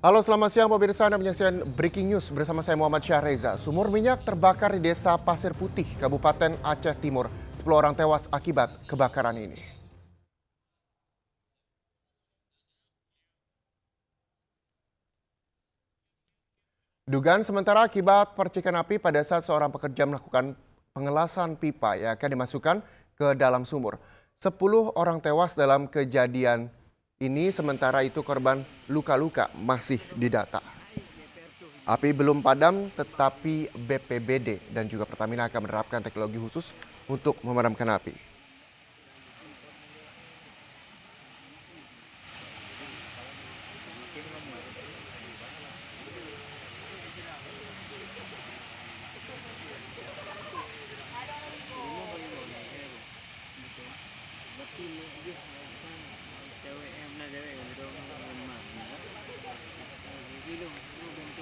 Halo, selamat siang pemirsa. Anda menyaksikan Breaking News bersama saya Muhammad Syahreza. Sumur minyak terbakar di Desa Pasir Putih, Kabupaten Aceh Timur. 10 orang tewas akibat kebakaran ini. Dugaan sementara akibat percikan api pada saat seorang pekerja melakukan pengelasan pipa yang akan dimasukkan ke dalam sumur. 10 orang tewas dalam kejadian ini, sementara itu korban luka-luka masih didata. Api belum padam, tetapi BPBD dan juga Pertamina akan menerapkan teknologi khusus untuk memadamkan api.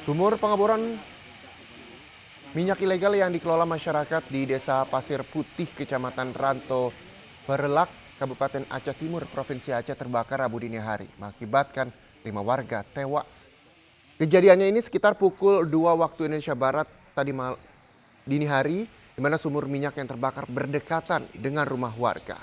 Sumur pengeboran minyak ilegal yang dikelola masyarakat di Desa Pasir Putih, Kecamatan Ranto Perelak, Kabupaten Aceh Timur, Provinsi Aceh terbakar Rabu dini hari, mengakibatkan 5 warga tewas. Kejadiannya ini sekitar pukul 2 waktu Indonesia Barat dini hari, di mana sumur minyak yang terbakar berdekatan dengan rumah warga.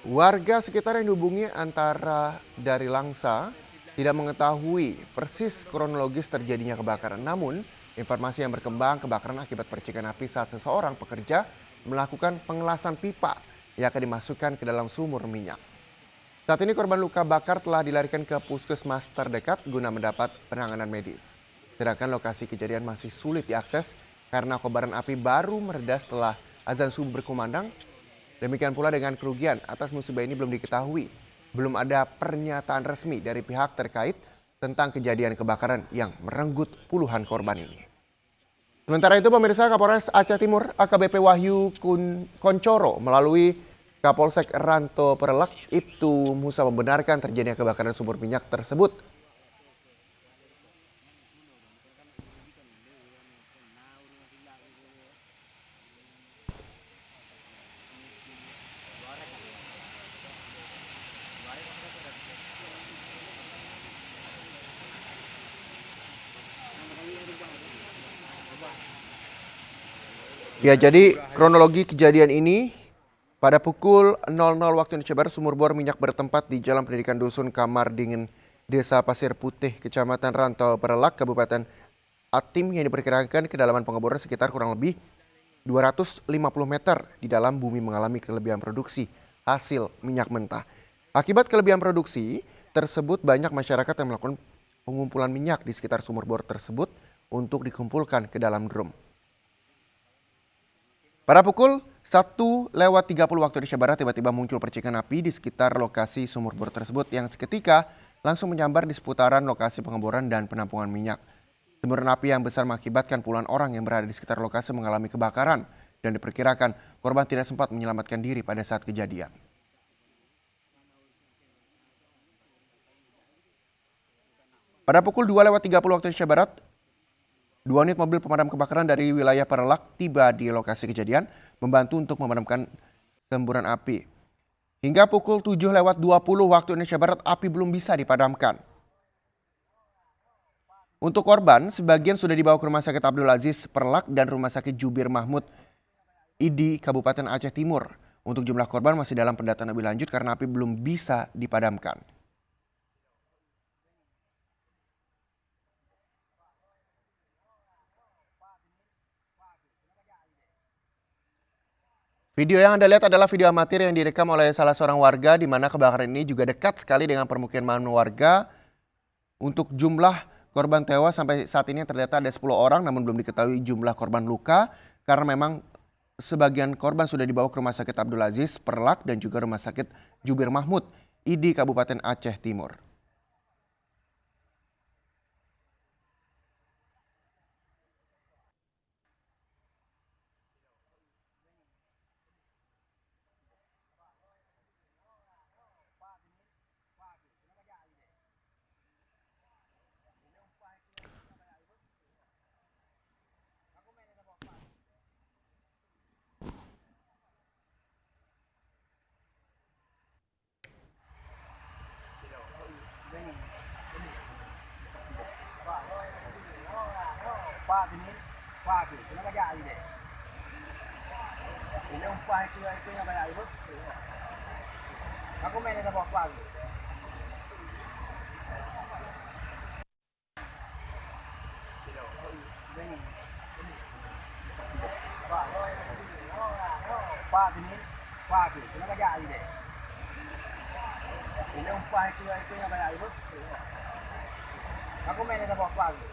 Warga sekitar yang dihubungi antara dari Langsa tidak mengetahui persis kronologis terjadinya kebakaran. Namun, informasi yang berkembang kebakaran akibat percikan api saat seseorang pekerja melakukan pengelasan pipa yang akan dimasukkan ke dalam sumur minyak. Saat ini korban luka bakar telah dilarikan ke puskesmas terdekat guna mendapat penanganan medis. Sedangkan lokasi kejadian masih sulit diakses karena kobaran api baru mereda setelah azan subuh berkumandang. Demikian pula dengan kerugian atas musibah ini belum diketahui. Belum ada pernyataan resmi dari pihak terkait tentang kejadian kebakaran yang merenggut puluhan korban ini. Sementara itu pemirsa, Kapolres Aceh Timur AKBP Wahyu Koncoro melalui Kapolsek Ranto Perelak Ibtu Musa membenarkan terjadinya kebakaran sumur minyak tersebut. Ya, jadi kronologi kejadian ini pada pukul 00 waktu Indonesia Barat, sumur bor minyak bertempat di Jalan Pendidikan Dusun Kamar Dingin, Desa Pasir Putih, Kecamatan Rantau Perelak, Kabupaten Atim, yang diperkirakan kedalaman pengeboran sekitar kurang lebih 250 meter di dalam bumi mengalami kelebihan produksi hasil minyak mentah. Akibat kelebihan produksi tersebut, banyak masyarakat yang melakukan pengumpulan minyak di sekitar sumur bor tersebut untuk dikumpulkan ke dalam drum. Pada pukul 1:30 waktu Indonesia Barat, tiba-tiba muncul percikan api di sekitar lokasi sumur bor tersebut yang seketika langsung menyambar di seputaran lokasi pengeboran dan penampungan minyak. Semburan api yang besar mengakibatkan puluhan orang yang berada di sekitar lokasi mengalami kebakaran dan diperkirakan korban tidak sempat menyelamatkan diri pada saat kejadian. Pada pukul 2:30 waktu Indonesia Barat, 2 unit mobil pemadam kebakaran dari wilayah Perelak tiba di lokasi kejadian membantu untuk memadamkan semburan api. Hingga pukul 7:20 waktu Indonesia Barat, api belum bisa dipadamkan. Untuk korban, sebagian sudah dibawa ke Rumah Sakit Abdul Aziz Perlak dan Rumah Sakit Jubir Mahmud ID Kabupaten Aceh Timur. Untuk jumlah korban masih dalam pendataan lebih lanjut karena api belum bisa dipadamkan. Video yang Anda lihat adalah video amatir yang direkam oleh salah seorang warga, di mana kebakaran ini juga dekat sekali dengan permukiman warga. Untuk jumlah korban tewas sampai saat ini terdata ada 10 orang, namun belum diketahui jumlah korban luka karena memang sebagian korban sudah dibawa ke Rumah Sakit Abdul Aziz Perlak dan juga Rumah Sakit Jubir Mahmud ID Kabupaten Aceh Timur. ini, pagi, kenapa jadi deh? Ini umpah itu yang kayak itu. Aku main sama pagi. Pagi ini, pagi, kenapa jadi deh? Ini umpah itu yang kayak itu. Aku main sama pagi.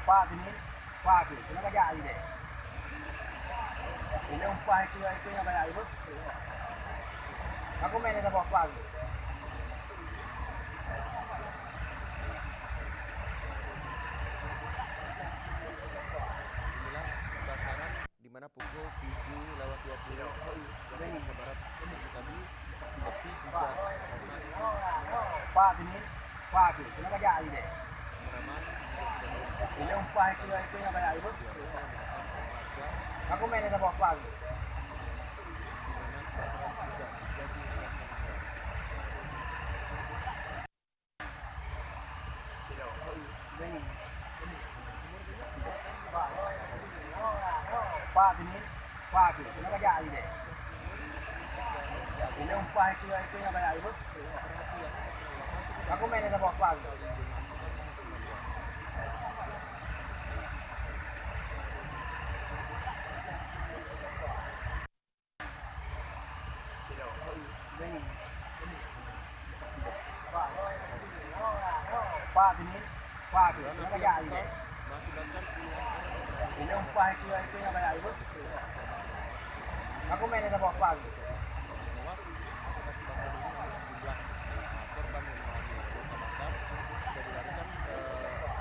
Pagi ini, pagi, kenapa jadi deh? Ini umpah itu yang kayak itu. Aku main sama pagi. Inilah kebakaran di mana pukul 7:20 waktu Indonesia Barat pagi tadi api juga Pagi ini, pagi, kenapa jadi deh? pemadaman juga sudah dilakukan. Ini umpah itu yang kayak itu. Dua desa yang ditekan oleh warga Aku main sama pagi. di mana kebakaran juga terjadi dan meninggal. Pagi ini, pagi, kenapa jadi deh? Ini umpah itu yang kayak itu. Aku main sama pagi. Pagi ini, pagi, kenapa jadi deh? Mengakibatkan puluhan orang yang berada di Ini umpah itu yang kayak itu. Aku main sama pagi. tewas akibat kebakaran ini, namun sejumlah korban yang mengalami luka bakar sudah dilarikan ke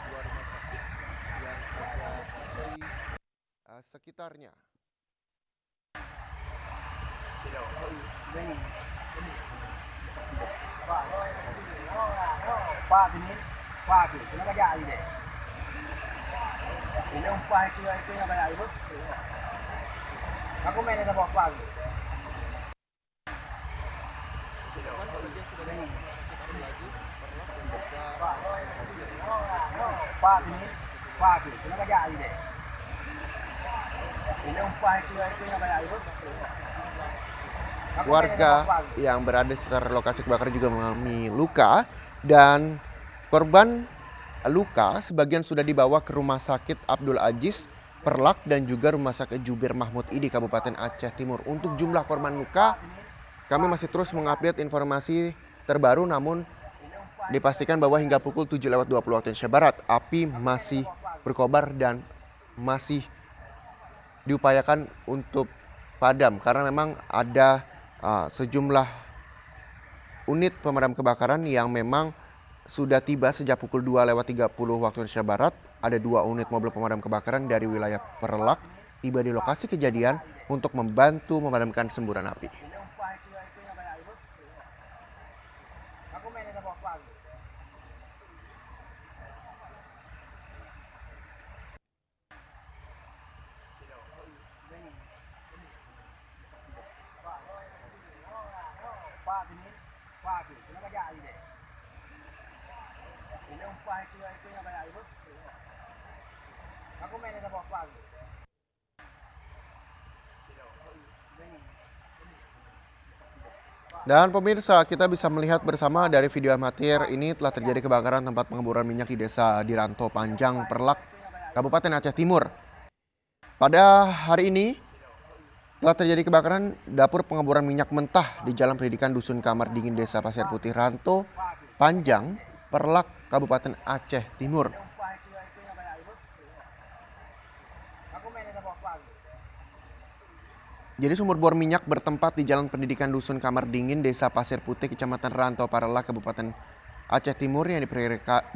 dua rumah sakit yang ada di sekitarnya. Pagi ini, pagi, kenapa jadi deh? Ini umpah itu yang kayak itu. Aku main sama pagi. Korban sebagian sudah dibawa ke rumah sakit Abdul Aziz, Perlak dan juga Pagi ini, pagi, kenapa jadi deh? Ini umpah itu yang kayak itu. Aku main warga sama pagi. yang berada di sekitar lokasi kebakaran juga mengalami luka dan korban luka sebagian sudah dibawa ke Rumah Sakit Abdul Aziz, Perlak dan juga Rumah Sakit Jubir Mahmud I di Kabupaten Aceh Timur. Untuk jumlah korban luka, kami masih terus mengupdate informasi terbaru, namun dipastikan bahwa hingga pukul 7:20 waktu Indonesia Barat, api masih berkobar dan masih diupayakan untuk padam karena memang ada sejumlah unit pemadam kebakaran yang memang sudah tiba sejak pukul 2:30 waktu Indonesia Barat. Ada 2 unit mobil pemadam kebakaran dari wilayah Perlak tiba di lokasi kejadian untuk membantu memadamkan semburan api. Ini umpah itu yang kayak itu. Aku main sama pagi. Pagi ini, pagi, kenapa jadi deh? Ini umpah itu yang kayak itu. Aku main sama pagi. Dan pemirsa, kita bisa melihat bersama dari video amatir ini telah terjadi kebakaran tempat pengeboran minyak di Desa Diranto Panjang, Perlak, Kabupaten Aceh Timur. Pada hari ini telah terjadi kebakaran dapur pengeboran minyak mentah di Jalan Pendidikan Dusun Kamar Dingin Desa Pasir Putih Ranto Panjang, Perlak, Kabupaten Aceh Timur. Umpah itu yang kayak itu. Aku main sama pagi. Jadi sumur bor minyak bertempat di Jalan Pendidikan Dusun Kamar Dingin, Desa Pasir Putih, Kecamatan Ranto Parelak, Kabupaten Aceh Timur yang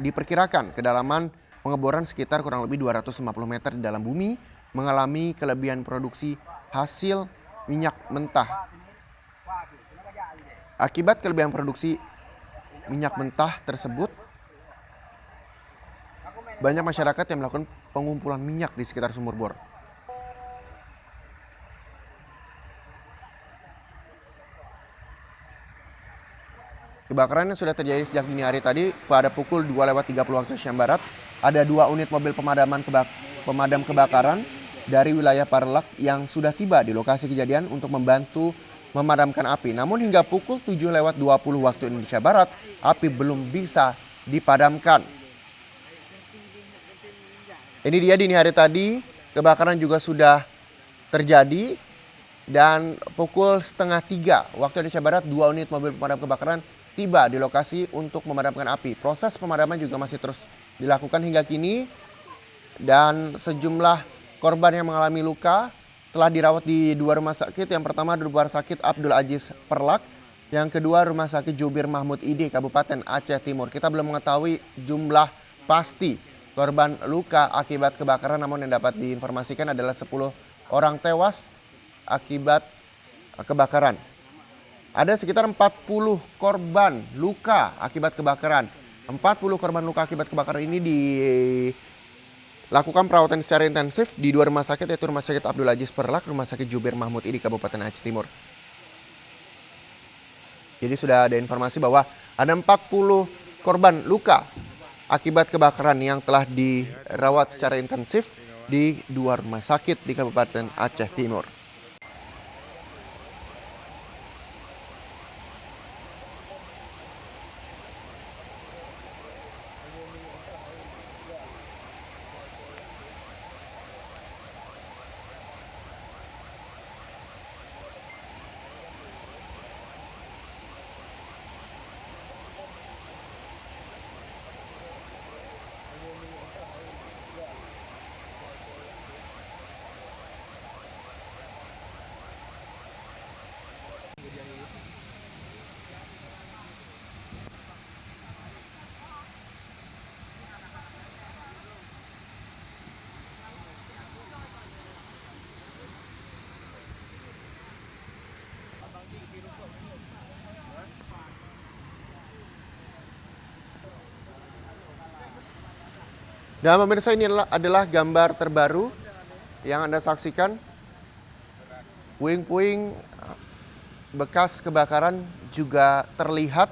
diperkirakan kedalaman pengeboran sekitar kurang lebih 250 meter di dalam bumi, mengalami kelebihan produksi hasil minyak mentah. Pagi, kenapa jadi deh? Akibat kelebihan produksi minyak mentah tersebut, Aku main banyak masyarakat yang melakukan pengumpulan minyak di sekitar sumur bor. Kebakaran yang sudah terjadi sejak dini hari tadi pada pukul 2:30 waktu Indonesia Barat. Ada 2 unit mobil pemadam kebakaran dari wilayah Parelak yang sudah tiba di lokasi kejadian untuk membantu memadamkan api. Namun hingga pukul 7:20 waktu Indonesia Barat, api belum bisa dipadamkan. Ini dia dini hari tadi, kebakaran juga sudah terjadi dan pukul 2:30 waktu Indonesia Barat, 2 unit mobil pemadam kebakaran tiba di lokasi untuk memadamkan api. Proses pemadaman juga masih terus dilakukan hingga kini dan sejumlah korban yang mengalami luka telah dirawat di 2 rumah sakit. Yang pertama Rumah Sakit Abdul Aziz Perlak, yang kedua Rumah Sakit Jubir Mahmud ID Kabupaten Aceh Timur. Kita belum mengetahui jumlah pasti korban luka akibat kebakaran, namun yang dapat diinformasikan adalah 10 orang tewas akibat kebakaran. Ada sekitar 40 korban luka akibat kebakaran. 40 korban luka akibat kebakaran ini dilakukan perawatan secara intensif di 2 rumah sakit, yaitu Rumah Sakit Abdul Aziz Perlak, Rumah Sakit Jubir Mahmud ID Kabupaten Aceh Timur. Jadi sudah ada informasi bahwa ada 40 korban luka akibat kebakaran yang telah dirawat secara intensif di 2 rumah sakit di Kabupaten Aceh Timur. Dan pemirsa, ini adalah gambar terbaru yang Anda saksikan. Puing-puing bekas kebakaran juga terlihat.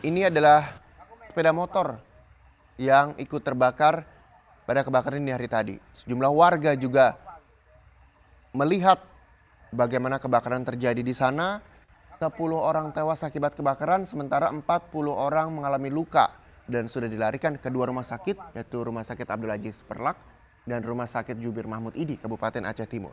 Ini adalah sepeda motor yang ikut terbakar pada kebakaran ini hari tadi. Sejumlah warga juga melihat bagaimana kebakaran terjadi di sana. 10 orang tewas akibat kebakaran, sementara 40 orang mengalami luka dan sudah dilarikan ke 2 rumah sakit, yaitu Rumah Sakit Abdul Aziz Perlak dan Rumah Sakit Jubir Mahmud ID Kabupaten Aceh Timur.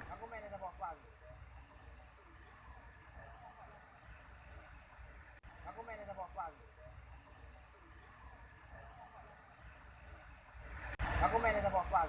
Aku main sa Pokpag.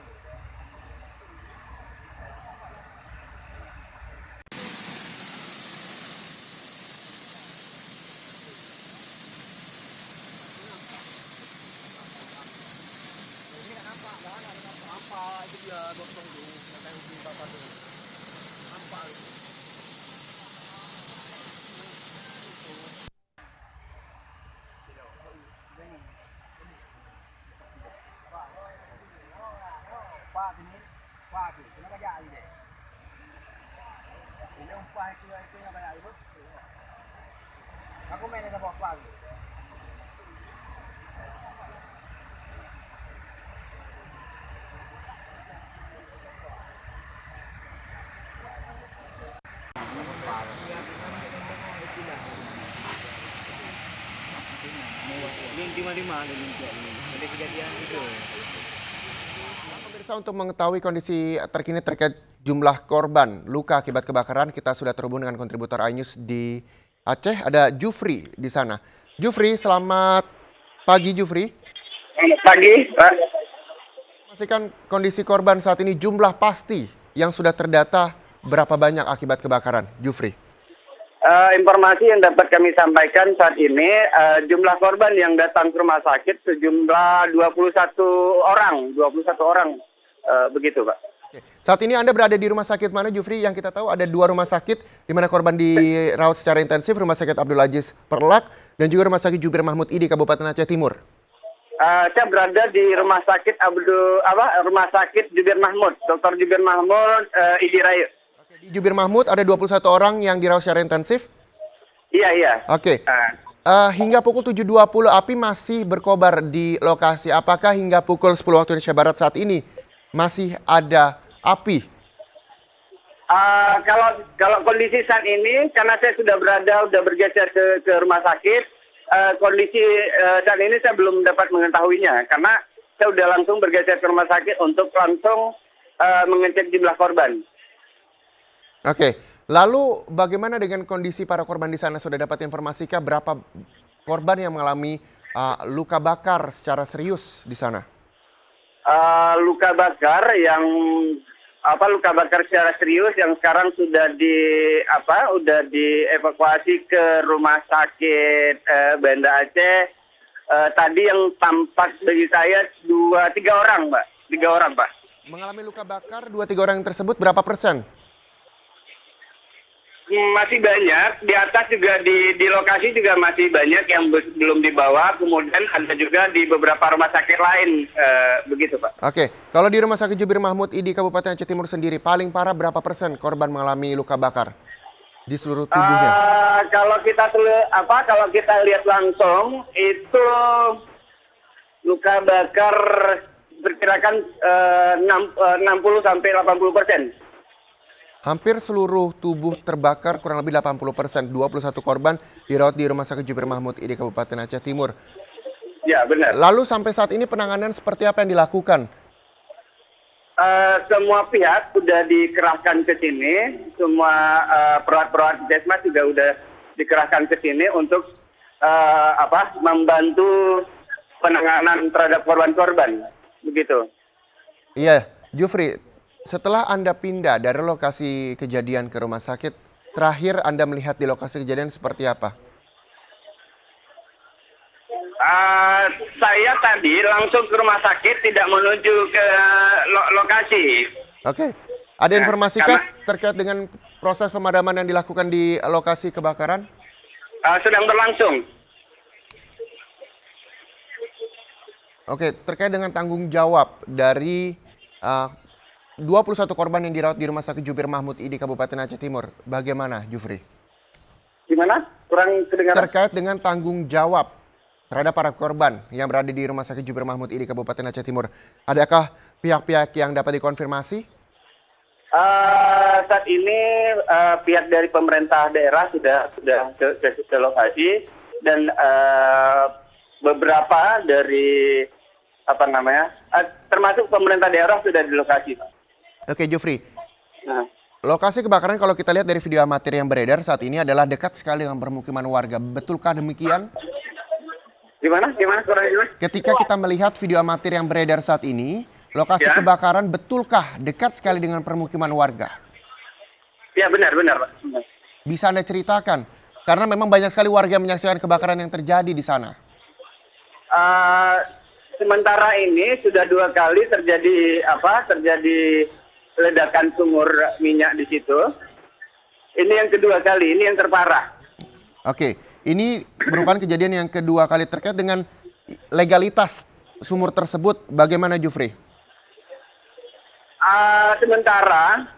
Lima ada kejadian itu. Pemirsa, untuk mengetahui kondisi terkini terkait jumlah korban luka akibat kebakaran, kita sudah terhubung dengan kontributor iNews di Aceh. Ada Jufri di sana. Jufri, selamat pagi Jufri. Selamat pagi, Pak. Pastikan kondisi korban saat ini, jumlah pasti yang sudah terdata berapa banyak akibat kebakaran, Jufri? Informasi yang dapat kami sampaikan saat ini, jumlah korban yang datang ke rumah sakit sejumlah 21 orang, begitu Pak. Oke. Saat ini Anda berada di rumah sakit mana, Jufri? Yang kita tahu ada 2 rumah sakit di mana korban dirawat secara intensif, Rumah Sakit Abdul Aziz Perlak dan juga Rumah Sakit Jubir Mahmud ID Kabupaten Aceh Timur. Saya berada di Rumah Sakit Jubir Mahmud, Dr. Jubir Mahmud, ID Rayu. Di Jubir Mahmud ada 21 orang yang dirawat secara intensif? Iya. Oke. Hingga pukul 7.20 api masih berkobar di lokasi. Apakah hingga pukul 10 waktu Indonesia Barat saat ini masih ada api? Kalau kondisi saat ini, karena saya sudah bergeser ke rumah sakit, kondisi saat ini saya belum dapat mengetahuinya, karena saya sudah langsung bergeser ke rumah sakit untuk langsung mengecek jumlah korban. Oke, lalu bagaimana dengan kondisi para korban di sana? Sudah dapat informasikah berapa korban yang mengalami luka bakar secara serius di sana? Luka bakar secara serius yang sekarang sudah dievakuasi ke rumah sakit Banda Aceh. Tadi yang tampak bagi saya 3 orang, Mbak. 3 orang, Pak. Mengalami luka bakar 2-3 orang tersebut berapa persen? Masih banyak, di atas juga di lokasi juga masih banyak yang belum dibawa, kemudian ada juga di beberapa rumah sakit lain, begitu Pak. Oke, kalau di Rumah Sakit Jubir Mahmud di Kabupaten Aceh Timur sendiri, paling parah berapa persen korban mengalami luka bakar di seluruh tubuhnya? Kalau kita lihat langsung, itu luka bakar perkirakan 60-80%. Hampir seluruh tubuh terbakar, kurang lebih 80%, 21 korban dirawat di Rumah Sakit Jubir Mahmud di Kabupaten Aceh Timur. Ya, benar. Lalu sampai saat ini penanganan seperti apa yang dilakukan? Semua pihak sudah dikerahkan ke sini, semua perawat-perawat Desmas juga sudah dikerahkan ke sini untuk membantu penanganan terhadap korban-korban, begitu. Iya, Jufri. Setelah Anda pindah dari lokasi kejadian ke rumah sakit, terakhir Anda melihat di lokasi kejadian seperti apa? Saya tadi langsung ke rumah sakit, tidak menuju ke lokasi. Oke. Ada informasikah terkait dengan proses pemadaman yang dilakukan di lokasi kebakaran? Sedang berlangsung. Oke, terkait dengan tanggung jawab dari 21 korban yang dirawat di Rumah Sakit Jubir Mahmud di Kabupaten Aceh Timur. Bagaimana, Jufri? Gimana? Kurang kedengaran. Terkait dengan tanggung jawab terhadap para korban yang berada di Rumah Sakit Jubir Mahmud di Kabupaten Aceh Timur. Adakah pihak-pihak yang dapat dikonfirmasi? Saat ini pihak dari pemerintah daerah sudah ke lokasi, dan beberapa dari termasuk pemerintah daerah sudah di lokasi, Pak. Oke, Jufri. Lokasi kebakaran kalau kita lihat dari video amatir yang beredar saat ini adalah dekat sekali dengan permukiman warga. Betulkah demikian? Gimana? Ketika kita melihat video amatir yang beredar saat ini, lokasi kebakaran betulkah dekat sekali dengan permukiman warga? Ya, benar, Pak. Bisa Anda ceritakan? Karena memang banyak sekali warga yang menyaksikan kebakaran yang terjadi di sana. Sementara ini sudah 2 kali terjadi ledakan sumur minyak di situ. Ini yang kedua kali, ini yang terparah. Oke, ini merupakan kejadian yang kedua kali. Terkait dengan legalitas sumur tersebut, bagaimana, Jufri? Sementara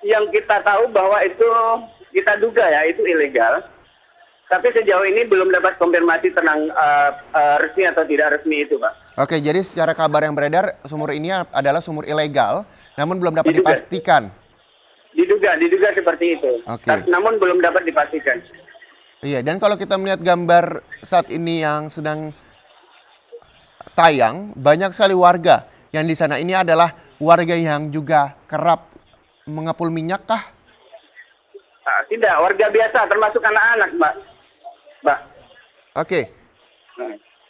yang kita tahu bahwa itu, kita duga ya, itu ilegal. Tapi sejauh ini belum dapat konfirmasi tentang resmi atau tidak resmi itu, Pak. Oke, jadi secara kabar yang beredar, sumur ini adalah sumur ilegal, namun belum dapat dipastikan. Diduga seperti itu. Oke. Namun belum dapat dipastikan. Iya, dan kalau kita melihat gambar saat ini yang sedang tayang, banyak sekali warga yang di sana. Ini adalah warga yang juga kerap mengepul minyak kah? Tidak, warga biasa, termasuk anak-anak, Mbak. Oke.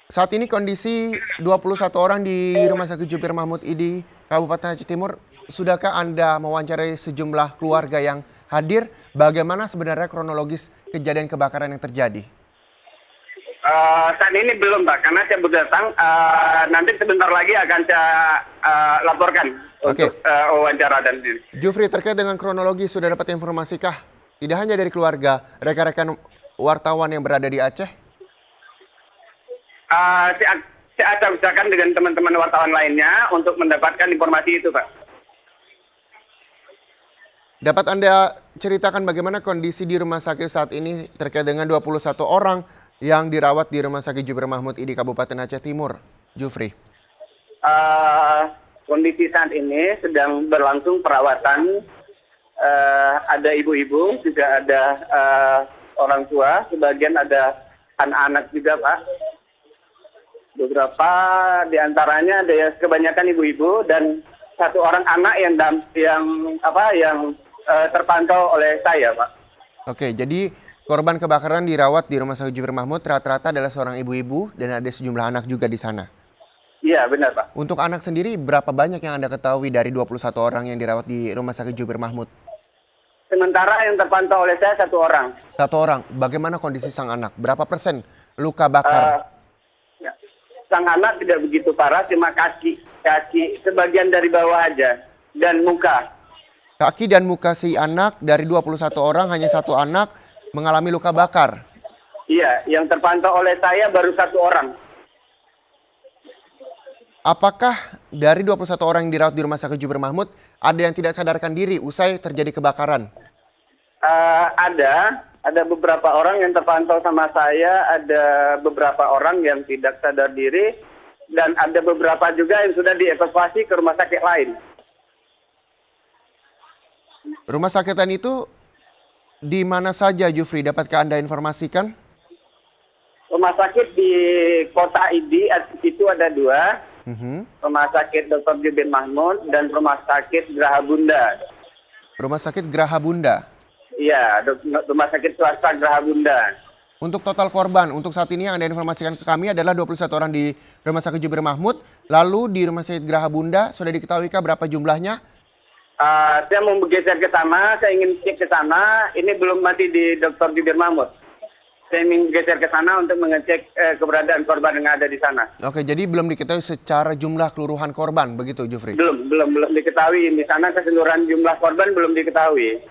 Saat ini kondisi 21 orang di Rumah Sakit Jubir Mahmud di Kabupaten Aceh Timur. Sudahkah Anda mewawancarai sejumlah keluarga yang hadir? Bagaimana sebenarnya kronologis kejadian kebakaran yang terjadi? Saat ini belum, Pak, karena saya baru datang. Nanti sebentar lagi akan saya laporkan untuk wawancara dan ini. Jufri, terkait dengan kronologi sudah dapat informasikah? Tidak hanya dari keluarga, rekan-rekan wartawan yang berada di Aceh? Saya acak-acakan dengan teman-teman wartawan lainnya untuk mendapatkan informasi itu, Pak. Dapat Anda ceritakan bagaimana kondisi di rumah sakit saat ini terkait dengan 21 orang yang dirawat di Rumah Sakit Juber Mahmud di Kabupaten Aceh Timur, Jufri? Kondisi saat ini sedang berlangsung perawatan. Ada ibu-ibu, juga ada orang tua, sebagian ada anak-anak juga, Pak. Beberapa di antaranya ada kebanyakan ibu-ibu dan satu orang anak yang terpantau oleh saya, Pak. Oke, jadi korban kebakaran dirawat di Rumah Sakit Juber Mahmud rata-rata adalah seorang ibu-ibu dan ada sejumlah anak juga di sana. Iya, benar, Pak. Untuk anak sendiri, berapa banyak yang Anda ketahui dari 21 orang yang dirawat di Rumah Sakit Juber Mahmud? Sementara yang terpantau oleh saya satu orang. Satu orang. Bagaimana kondisi sang anak? Berapa persen luka bakar? Ya. Sang anak tidak begitu parah, cuma kaki sebagian dari bawah aja dan muka. Kaki dan muka si anak dari 21 orang hanya satu anak mengalami luka bakar. Iya, yang terpantau oleh saya baru satu orang. Apakah dari 21 orang yang dirawat di Rumah Sakit Juber Mahmud ada yang tidak sadarkan diri usai terjadi kebakaran? Ada beberapa orang yang terpantau sama saya, ada beberapa orang yang tidak sadar diri, dan ada beberapa juga yang sudah dievakuasi ke rumah sakit lain. Rumah sakitan itu di mana saja, Jufri? Dapatkah Anda informasikan? Rumah sakit di kota Idi itu ada dua. Rumah sakit Dr. Juber Mahmud dan Rumah Sakit Graha Bunda. Rumah Sakit Graha Bunda? Iya, Rumah Sakit Swasta Graha Bunda. Untuk total korban, untuk saat ini yang Anda informasikan ke kami adalah 21 orang di Rumah Sakit Juber Mahmud. Lalu di Rumah Sakit Graha Bunda, sudah diketahuikah berapa jumlahnya? Saya mau bergeser ke sana, saya ingin cek ke sana. Ini belum mati di Dr. Juber Mahmud. Saya ingin bergeser ke sana untuk mengecek keberadaan korban yang ada di sana. Oke, jadi belum diketahui secara jumlah keseluruhan korban, begitu Jufri? Belum diketahui. Di sana keseluruhan jumlah korban belum diketahui.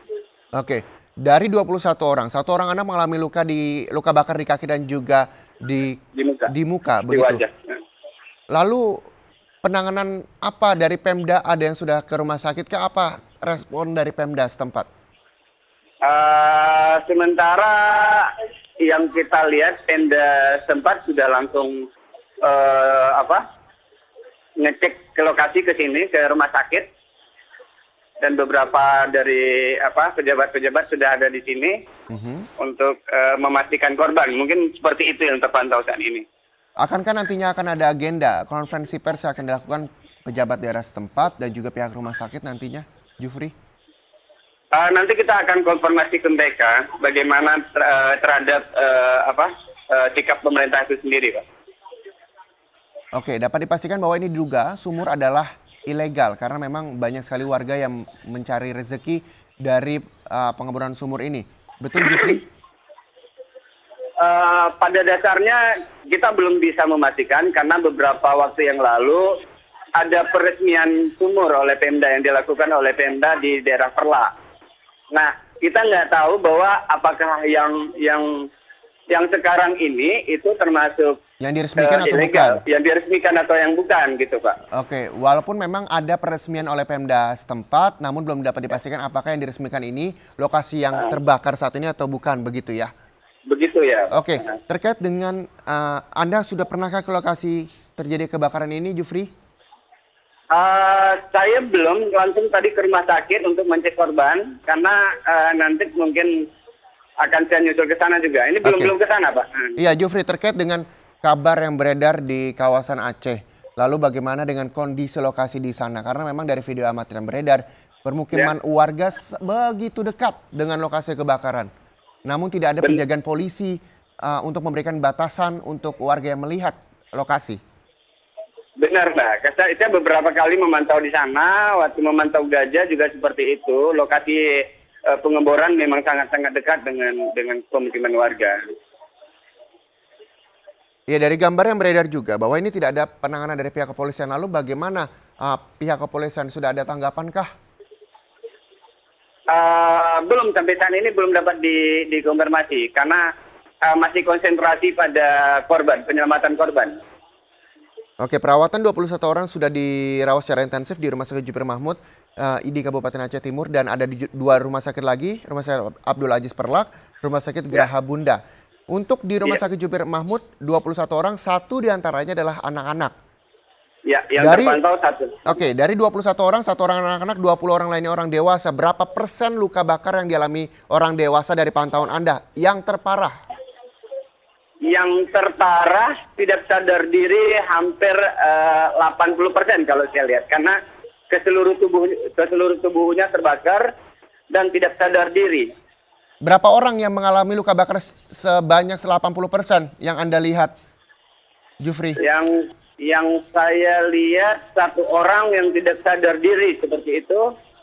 Oke, dari 21 orang, satu orang anak mengalami luka bakar di kaki dan juga di muka, Di begitu. wajah. Lalu penanganan apa dari Pemda? Ada yang sudah ke rumah sakit kah? Apa respon dari Pemda setempat? Sementara yang kita lihat Pemda setempat sudah langsung ngecek ke lokasi ke sini, ke rumah sakit. Dan beberapa dari pejabat-pejabat sudah ada di sini untuk memastikan korban. Mungkin seperti itu yang terpantau saat ini. Akankah nantinya akan ada agenda konferensi pers yang akan dilakukan pejabat daerah setempat dan juga pihak rumah sakit nantinya, Jufri? Nanti kita akan konfirmasi ke mereka bagaimana terhadap sikap pemerintah itu sendiri, Pak. Oke, dapat dipastikan bahwa ini diduga sumur adalah ilegal karena memang banyak sekali warga yang mencari rezeki dari pengeboran sumur ini. Betul, Jufri? Pada dasarnya kita belum bisa memastikan karena beberapa waktu yang lalu ada peresmian sumur oleh Pemda yang dilakukan oleh Pemda di daerah Perla. Nah, kita nggak tahu bahwa apakah yang sekarang ini itu termasuk yang diresmikan atau ilegal, bukan? yang diresmikan atau yang bukan gitu, Pak. Oke, walaupun memang ada peresmian oleh Pemda setempat, namun belum dapat dipastikan apakah yang diresmikan ini lokasi yang terbakar saat ini atau bukan, begitu ya? Begitu ya. Oke, terkait dengan Anda sudah pernahkah ke lokasi terjadi kebakaran ini, Jufri? Saya belum, langsung tadi ke rumah sakit untuk mencek korban karena nanti mungkin akan saya nyusul ke sana juga. Ini belum ke sana, Pak. Iya, Jufri, terkait dengan kabar yang beredar di kawasan Aceh. Lalu bagaimana dengan kondisi lokasi di sana? Karena memang dari video amatir yang beredar, permukiman warga begitu dekat dengan lokasi kebakaran. Namun tidak ada penjagaan polisi untuk memberikan batasan untuk warga yang melihat lokasi. Benar, Mbak. Saya beberapa kali memantau di sana, waktu memantau gajah juga seperti itu. Lokasi pengeboran memang sangat-sangat dekat dengan pemukiman warga. Ya, dari gambar yang beredar juga bahwa ini tidak ada penanganan dari pihak kepolisian. Lalu bagaimana pihak kepolisian, sudah ada tanggapankah? Belum, sampai saat ini belum dapat dikonfirmasi karena masih konsentrasi pada korban, penyelamatan korban. Oke, perawatan 21 orang sudah dirawat secara intensif di Rumah Sakit Juber Mahmud di Kabupaten Aceh Timur, dan ada di dua rumah sakit lagi, Rumah Sakit Abdul Aziz Perlak, Rumah Sakit Graha Bunda. Untuk di Rumah Iya. Sakit Jubir Mahmud, 21 orang, satu diantaranya adalah anak-anak. Ya, yang Dari- terpantau satu. Oke, dari 21 orang, satu orang anak-anak, 20 orang lainnya orang dewasa. Berapa persen luka bakar yang dialami orang dewasa dari pantauan Anda? Yang terparah? Yang terparah tidak sadar diri hampir 80% kalau saya lihat. Karena ke seluruh tubuhnya terbakar dan tidak sadar diri. Berapa orang yang mengalami luka bakar sebanyak 80% yang Anda lihat, Jufri? Yang saya lihat satu orang yang tidak sadar diri seperti itu,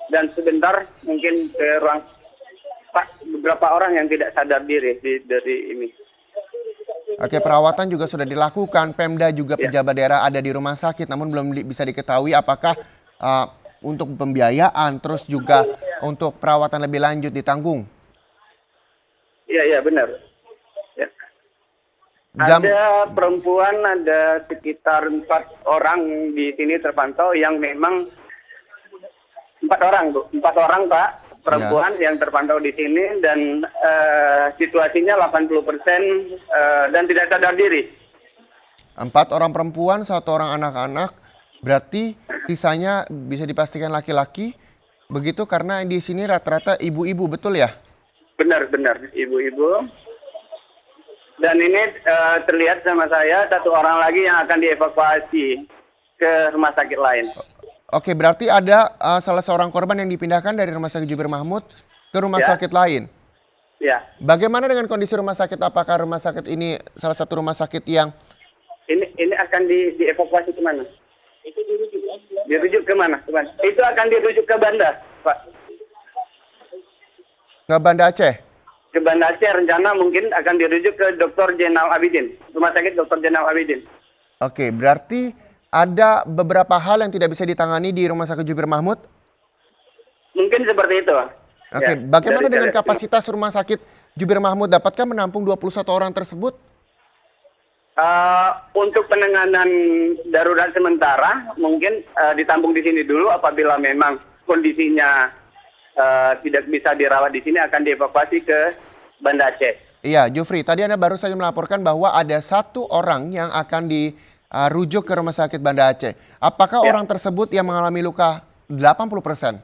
dan sebentar mungkin ke ruang beberapa orang yang tidak sadar diri dari ini. Oke, perawatan juga sudah dilakukan. Pemda juga Ya. pejabat daerah ada di rumah sakit, namun belum bisa diketahui apakah untuk pembiayaan, terus juga untuk perawatan lebih lanjut ditanggung. Iya benar. Ya. Jam- Ada perempuan, ada sekitar 4 orang di sini terpantau yang memang 4 orang, Bu. 4 orang, Pak, perempuan yang terpantau di sini, dan situasinya 80% dan tidak sadar diri. 4 orang perempuan, 1 orang anak-anak, berarti sisanya bisa dipastikan laki-laki. Begitu karena di sini rata-rata ibu-ibu, betul ya? Benar, ibu-ibu. Dan ini terlihat sama saya 1 orang lagi yang akan dievakuasi ke rumah sakit lain. Oke, berarti ada salah seorang korban yang dipindahkan dari Rumah Sakit Jubir Mahmud ke rumah Ya. sakit lain. Ya, Bagaimana dengan kondisi rumah sakit? Apakah rumah sakit ini salah satu rumah sakit yang ini akan dievakuasi kemana? Itu dirujuk kemana? Itu akan dirujuk ke Banda, Pak. ke Banda Aceh? Ke Banda Aceh, rencana mungkin akan dirujuk ke Dr. Jenal Abidin, Rumah Sakit Dr. Jenal Abidin. Oke, berarti ada beberapa hal yang tidak bisa ditangani di Rumah Sakit Jubir Mahmud. Mungkin seperti itu. Oke, Ya, bagaimana dengan dari- kapasitas Rumah Sakit Jubir Mahmud? Dapatkah menampung 21 orang tersebut? Untuk penanganan darurat sementara, mungkin ditampung di sini dulu. Apabila memang kondisinya tidak bisa dirawat di sini, akan dievakuasi ke Banda Aceh. Iya, Jufri, tadi Anda baru saja melaporkan bahwa ada 1 orang yang akan dirujuk ke Rumah Sakit Banda Aceh. Apakah Ya. orang tersebut yang mengalami luka 80%?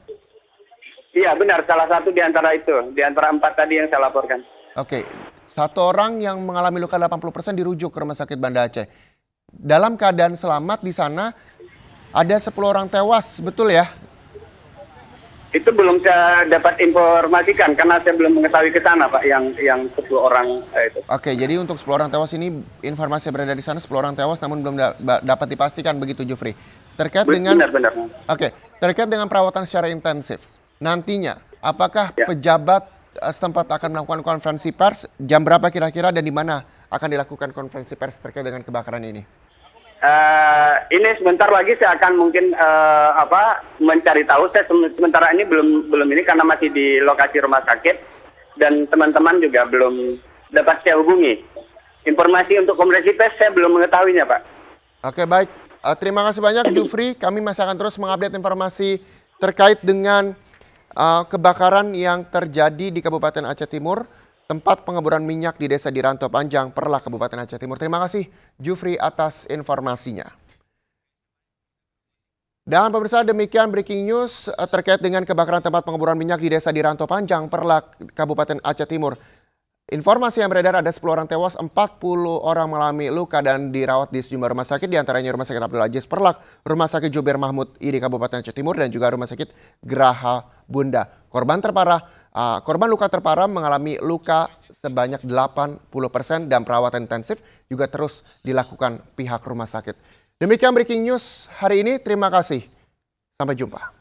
Iya benar, salah satu di antara itu, di antara 4 tadi yang saya laporkan. Oke, 1 orang yang mengalami luka 80% dirujuk ke Rumah Sakit Banda Aceh. Dalam keadaan selamat di sana, ada 10 orang tewas, betul ya? Itu belum saya dapat informasikan karena saya belum mengetahui ke sana, Pak, yang 10 orang itu. Oke, jadi untuk 10 orang tewas ini, informasi yang berada di sana 10 orang tewas namun belum dapat dipastikan begitu, Jufri. Terkait dengan Benar. Oke, terkait dengan perawatan secara intensif. Nantinya, apakah Ya. pejabat setempat akan melakukan konferensi pers? Jam berapa kira-kira dan di mana akan dilakukan konferensi pers terkait dengan kebakaran ini? Ini sebentar lagi saya akan mungkin mencari tahu. Saya sementara ini belum ini karena masih di lokasi rumah sakit dan teman-teman juga belum dapat saya hubungi. Informasi untuk konferensi pers saya belum mengetahuinya, Pak. Oke, baik. Terima kasih banyak, Jufri. Kami masih akan terus mengupdate informasi terkait dengan kebakaran yang terjadi di Kabupaten Aceh Timur, tempat pengeboran minyak di Desa di Ranto Panjang, Perlak, Kabupaten Aceh Timur. Terima kasih, Jufri, atas informasinya. Dan pemirsa, demikian breaking news terkait dengan kebakaran tempat pengeboran minyak di Desa di Ranto Panjang, Perlak, Kabupaten Aceh Timur. Informasi yang beredar ada 10 orang tewas, 40 orang mengalami luka dan dirawat di sejumlah rumah sakit, diantaranya Rumah Sakit Abdul Aziz Perlak, Rumah Sakit Jubir Mahmud di Kabupaten Aceh Timur, dan juga Rumah Sakit Geraha Bunda. Korban luka terparah mengalami luka sebanyak 80% dan perawatan intensif juga terus dilakukan pihak rumah sakit. Demikian breaking news hari ini, terima kasih. Sampai jumpa.